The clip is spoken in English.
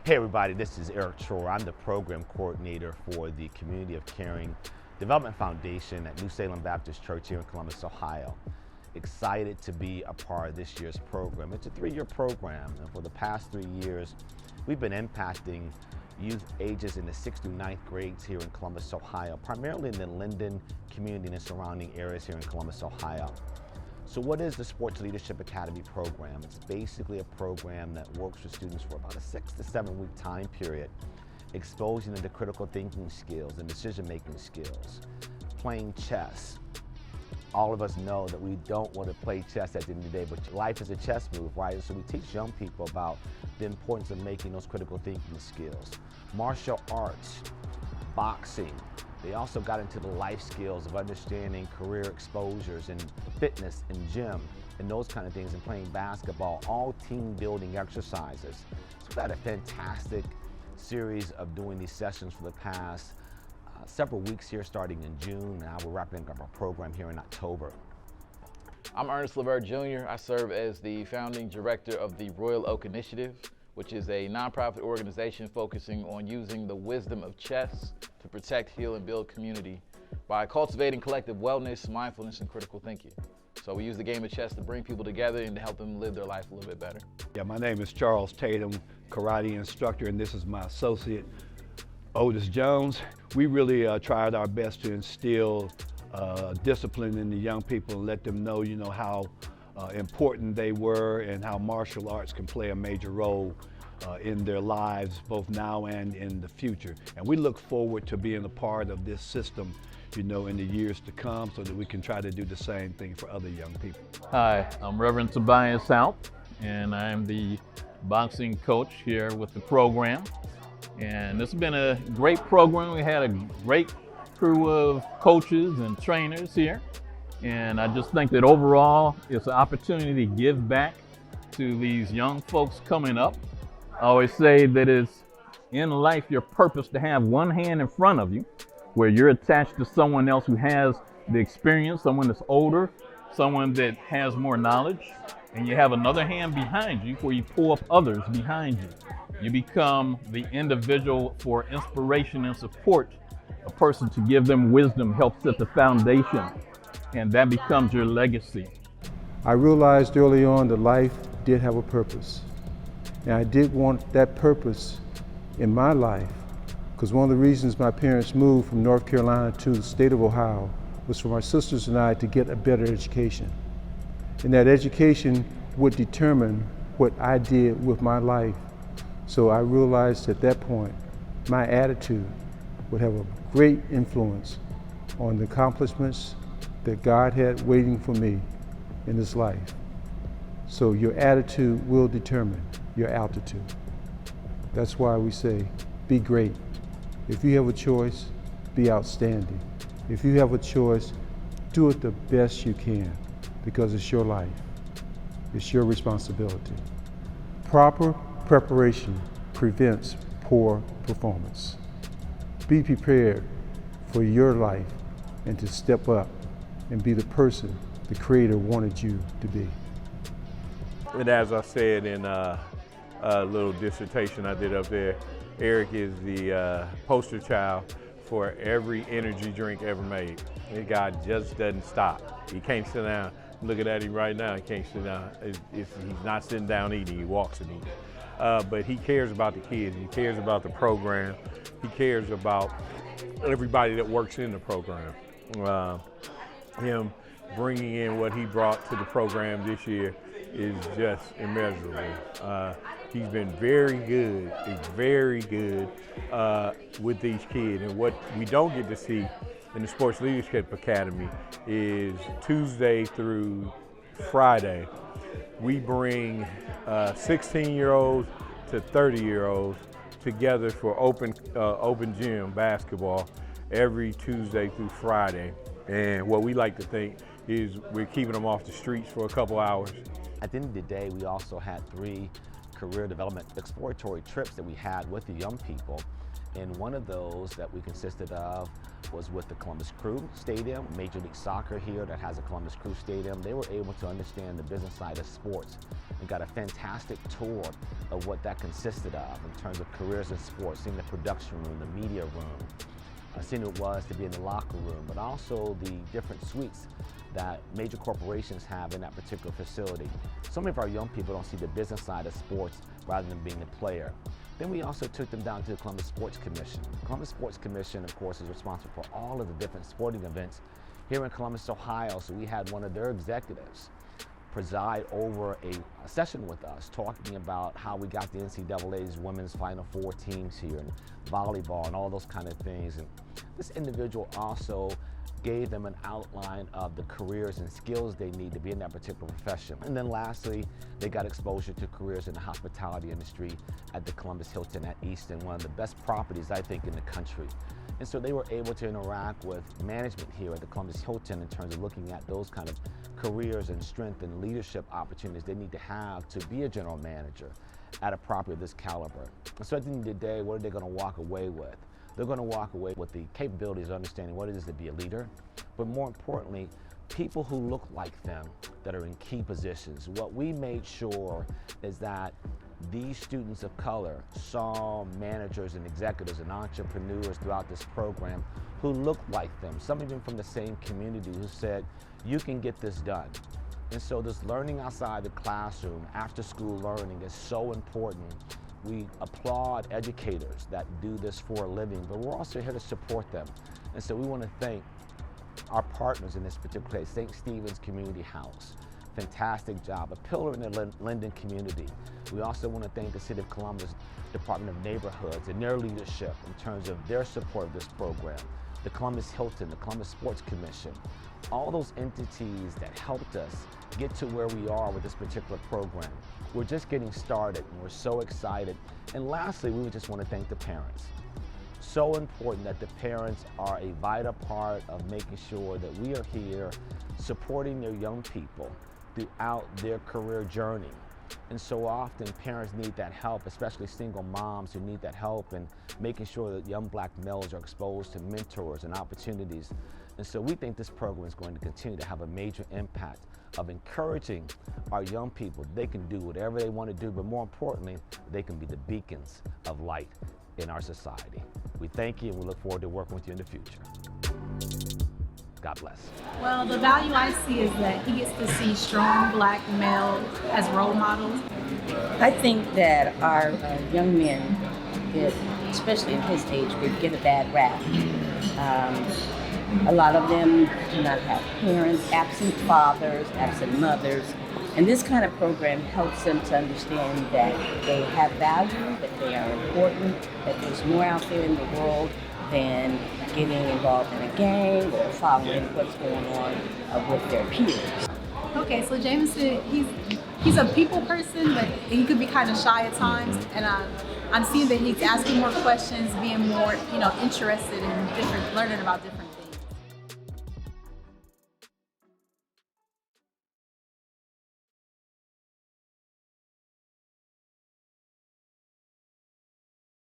Hey everybody, this is Eric Troyer. I'm the program coordinator for the Community of Caring Development Foundation at New Salem Baptist Church here in Columbus, Ohio. Excited to be a part of this year's program. It's a 3-year program, and for the past 3 years, we've been impacting youth ages in the 6th through 9th grades here in Columbus, Ohio, primarily in the Linden community and surrounding areas here in Columbus, Ohio. So what is the Sports Leadership Academy program? It's basically a program that works with students for about a 6 to 7 week time period, exposing them to critical thinking skills and decision-making skills, playing chess. All of us know that we don't want to play chess at the end of the day, but life is a chess move, right? So we teach young people about the importance of making those critical thinking skills. Martial arts, boxing. They also got into the life skills of understanding career exposures and fitness and gym and those kind of things, and playing basketball, all team building exercises. So we've had a fantastic series of doing these sessions for the past several weeks here, starting in June. Now we're wrapping up our program here in October. I'm Ernest LeVert Jr. I serve as the founding director of the Royal Oak Initiative, which is a nonprofit organization focusing on using the wisdom of chess to protect, heal, and build community by cultivating collective wellness, mindfulness, and critical thinking. So we use the game of chess to bring people together and to help them live their life a little bit better. Yeah, my name is Charles Tatum, karate instructor, and this is my associate, Otis Jones. We really tried our best to instill discipline in the young people and let them know, how important they were and how martial arts can play a major role in their lives, both now and in the future. And we look forward to being a part of this system, in the years to come, so that we can try to do the same thing for other young people. Hi, I'm Reverend Tobias, Houpe, and I'm the boxing coach here with the program. And it's been a great program. We had a great crew of coaches and trainers here. And I just think that overall, it's an opportunity to give back to these young folks coming up. I always say that it's in life your purpose to have one hand in front of you, where you're attached to someone else who has the experience, someone that's older, someone that has more knowledge, and you have another hand behind you where you pull up others behind you. You become the individual for inspiration and support, a person to give them wisdom, help set the foundation, and that becomes your legacy. I realized early on that life did have a purpose, and I did want that purpose in my life, because one of the reasons my parents moved from North Carolina to the state of Ohio was for my sisters and I to get a better education. And that education would determine what I did with my life. So I realized at that point, my attitude would have a great influence on the accomplishments that God had waiting for me in this life. So your attitude will determine your altitude. That's why we say, be great. If you have a choice, be outstanding. If you have a choice, do it the best you can, because it's your life. It's your responsibility. Proper preparation prevents poor performance. Be prepared for your life and to step up and be the person the Creator wanted you to be. And as I said in a little dissertation I did up there, Eric is the poster child for every energy drink ever made. The guy just doesn't stop. He can't sit down. Looking at him right now, he can't sit down. He's not sitting down eating, he walks and eats. But he cares about the kids, he cares about the program, he cares about everybody that works in the program. Him bringing in what he brought to the program this year is just immeasurable. He's been very good with these kids. And what we don't get to see in the Sports Leadership Academy is Tuesday through Friday, we bring 16-year-olds to 30-year-olds together for open gym basketball every Tuesday through Friday. And what we like to think is we're keeping them off the streets for a couple hours. At the end of the day, we also had 3 career development exploratory trips that we had with the young people. And one of those that we consisted of was with the Columbus Crew Stadium, Major League Soccer here that has a Columbus Crew Stadium. They were able to understand the business side of sports and got a fantastic tour of what that consisted of in terms of careers in sports, seeing the production room, the media room, seeing what it was to be in the locker room, but also the different suites that major corporations have in that particular facility. So many of our young people don't see the business side of sports rather than being a player. Then we also took them down to the Columbus Sports Commission. The Columbus Sports Commission, of course, is responsible for all of the different sporting events here in Columbus, Ohio. So we had one of their executives preside over a session with us, talking about how we got the NCAA's women's Final Four teams here, and volleyball and all those kind of things. And this individual also gave them an outline of the careers and skills they need to be in that particular profession. And then lastly, they got exposure to careers in the hospitality industry at the Columbus Hilton at Easton, one of the best properties, I think, in the country. And so they were able to interact with management here at the Columbus Hilton in terms of looking at those kind of careers and strength and leadership opportunities they need to have to be a general manager at a property of this caliber. And so at the end of the day, what are they going to walk away with? They're going to walk away with the capabilities of understanding what it is to be a leader, but more importantly, people who look like them that are in key positions. What we made sure is that these students of color saw managers and executives and entrepreneurs throughout this program who looked like them, some even from the same community, who said, you can get this done. And so this learning outside the classroom, after school learning, is so important. We applaud educators that do this for a living, but we're also here to support them. And so we want to thank our partners in this particular case, St. Stephen's Community House. Fantastic job, a pillar in the Linden community. We also want to thank the City of Columbus Department of Neighborhoods and their leadership in terms of their support of this program. The Columbus Hilton, the Columbus Sports Commission, all those entities that helped us get to where we are with this particular program. We're just getting started and we're so excited. And lastly, we would just want to thank the parents. So important that the parents are a vital part of making sure that we are here supporting their young people throughout their career journey. And so often parents need that help, especially single moms who need that help, and making sure that young black males are exposed to mentors and opportunities. And so we think this program is going to continue to have a major impact of encouraging our young people. They can do whatever they want to do, but more importantly, they can be the beacons of light in our society. We thank you and we look forward to working with you in the future. God bless. Well, the value I see is that he gets to see strong black males as role models. I think that our young men, especially at his age group, get a bad rap. A lot of them do not have parents, absent fathers, absent mothers. And this kind of program helps them to understand that they have value, that they are important, that there's more out there in the world than getting involved in a gang or following what's going on with their peers. Okay, so Jameson, he's a people person, but he could be kind of shy at times. And I'm seeing that he's asking more questions, being more, interested in learning about different things.